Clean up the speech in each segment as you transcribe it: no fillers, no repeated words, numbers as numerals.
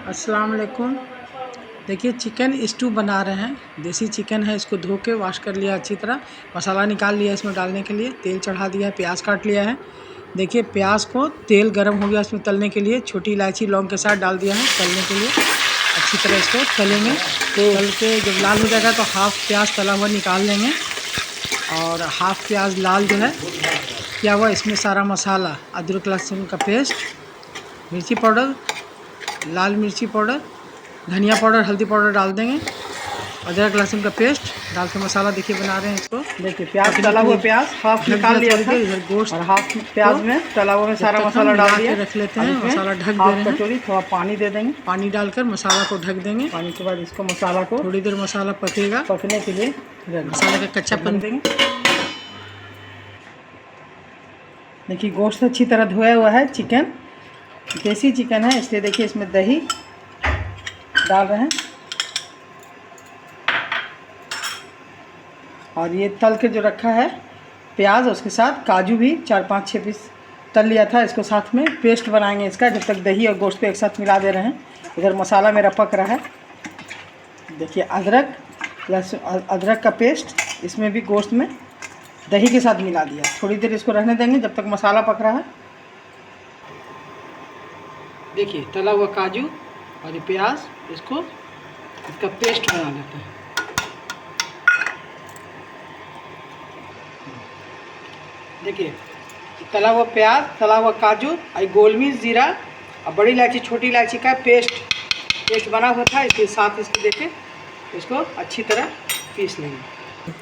अस्सलाम वालेकुम। देखिए चिकन स्टू बना रहे हैं। देसी चिकन है, इसको धो के वॉश कर लिया अच्छी तरह, मसाला निकाल लिया इसमें डालने के लिए, तेल चढ़ा दिया है, प्याज काट लिया है। देखिए प्याज को तेल गर्म हो गया इसमें तलने के लिए, छोटी इलायची लौंग के साथ डाल दिया है तलने के लिए। अच्छी तरह इसको तलेंगे, तल के जब लाल हो जाएगा तो हाफ़ प्याज तला हुआ निकाल लेंगे और हाफ़ प्याज लाल जो है किया हुआ, इसमें सारा मसाला अदरक लहसुन का पेस्ट, मिर्ची पाउडर, लाल मिर्ची पाउडर, धनिया पाउडर, हल्दी पाउडर डाल देंगे। अदरक लहसुन का पेस्ट डाल के मसाला देखिए बना रहे हैं इसको। देखिए प्याज तला हुआ, प्याज हाफ निकाल लिया था इधर गोश्त और हाफ प्याज में तला हुआ में सारा मसाला डाल दिया, रख लेते हैं। मसाला ढक दे रहे हैं, कटोरी थोड़ा पानी दे देंगे, पानी डालकर मसाला को ढक देंगे। पानी के बाद इसको मसाला को थोड़ी देर मसाला पकेगा, पकने के लिए मसाले का कच्चापन देंगे। देखिए गोश्त अच्छी तरह धोया हुआ है, चिकन देसी चिकन है इसलिए देखिए इसमें दही डाल रहे हैं और ये तल के जो रखा है प्याज, उसके साथ काजू भी 4-5-6 पीस तल लिया था, इसको साथ में पेस्ट बनाएंगे इसका, जब तक दही और गोश्त को एक साथ मिला दे रहे हैं। इधर मसाला मेरा पक रहा है। देखिए अदरक लहसुन, अदरक का पेस्ट इसमें भी गोश्त में दही के साथ मिला दिया। थोड़ी देर इसको रहने देंगे जब तक मसाला पक रहा है। देखिए तला हुआ काजू और ये प्याज, इसको इसका पेस्ट बना लेते हैं। देखिए तला हुआ प्याज, तला हुआ काजू और गोल मिर्च, जीरा और बड़ी इलायची, छोटी इलायची का पेस्ट बना हुआ था, इसके साथ इसको देखिए इसको अच्छी तरह पीस लेंगे।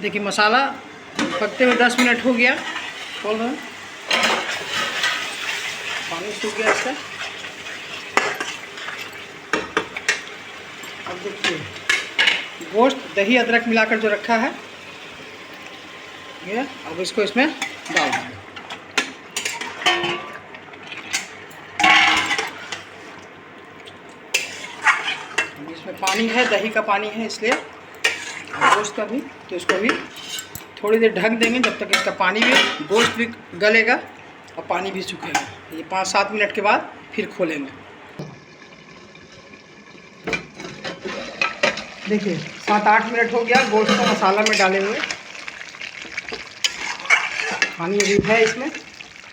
देखिए मसाला पकते हुए 10 मिनट हो गया, खोल रहे हैं, पानी सूख गया इसका। अब देखिए गोश्त दही अदरक मिलाकर जो रखा है ये, अब इसको इसमें डाल देंगे। इसमें पानी है, दही का पानी है इसलिए, गोश्त का भी, तो इसको भी थोड़ी देर ढक देंगे जब तक इसका पानी भी, गोश्त भी गलेगा और पानी भी सूखेगा। ये 5-7 मिनट के बाद फिर खोलेंगे। देखिए 7-8 मिनट हो गया गोश्त को मसाला में डाले हुए, पानी अभी है इसमें।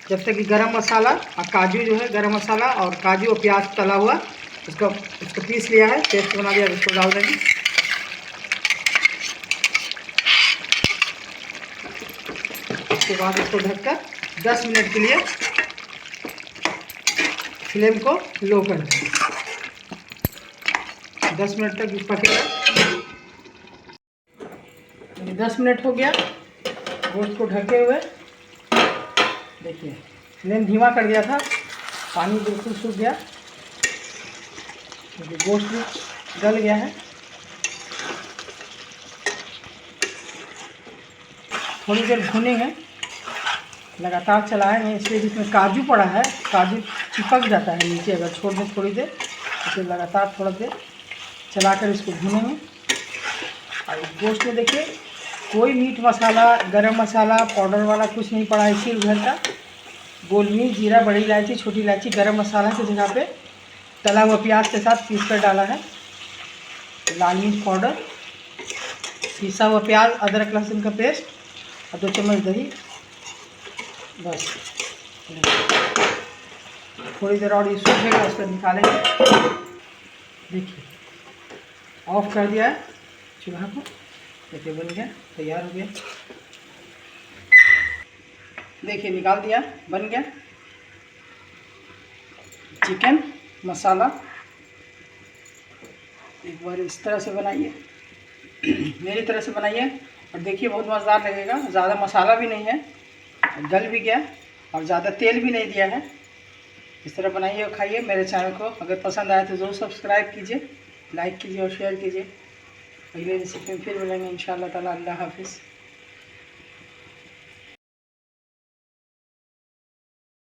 जब तक कि गरम मसाला और काजू जो है, गरम मसाला और काजू और प्याज तला हुआ, इसको पीस लिया है, पेस्ट बना दिया, इसको डाल देंगे। उसके बाद इसको ढककर 10 मिनट के लिए फ्लेम को लो कर दें। 10 मिनट तक पकेगा। 10 मिनट हो गया गोश्त को ढके हुए। देखिए फ्लेम धीमा कर दिया था, पानी बिल्कुल सूख गया, गोश्त भी गल गया है। थोड़ी देर भूनेंगे, लगातार चलाएंगे इसलिए, जिसमें काजू पड़ा है काजू चिपक जाता है नीचे अगर छोड़ दें थोड़ी देर, इसे लगातार थोड़ा देर चलाकर इसको भूनेंगे। और गोश्त में देखिए कोई मीट मसाला, गरम मसाला पाउडर वाला कुछ नहीं पड़ा है, सिर्फ घर का गोल मिर्च, जीरा, बड़ी इलायची, छोटी इलायची, गरम मसाला की जगह पे तला हुआ प्याज के साथ पीस कर डाला है, लाल मिर्च पाउडर, पिसा हुआ प्याज, अदरक लहसुन का पेस्ट और 2 चम्मच दही। बस थोड़ी देर और ये सूखेगा, उसको निकालेंगे। देखिए ऑफ कर दिया है चूल्हा को। देखिए बन गया, तैयार हो गया। देखिए निकाल दिया, बन गया चिकन मसाला। एक बार इस तरह से बनाइए, मेरी तरह से बनाइए और देखिए बहुत मज़ेदार लगेगा। ज़्यादा मसाला भी नहीं है, गल भी गया और ज़्यादा तेल भी नहीं दिया है। इस तरह बनाइए और खाइए। मेरे चैनल को अगर पसंद आए तो ज़रूर सब्सक्राइब कीजिए, लाइक कीजिए और शेयर कीजिए। अगले रेसिपी में फिर मिलेंगे इंशाअल्लाह ताला। अल्लाह हाफिज़।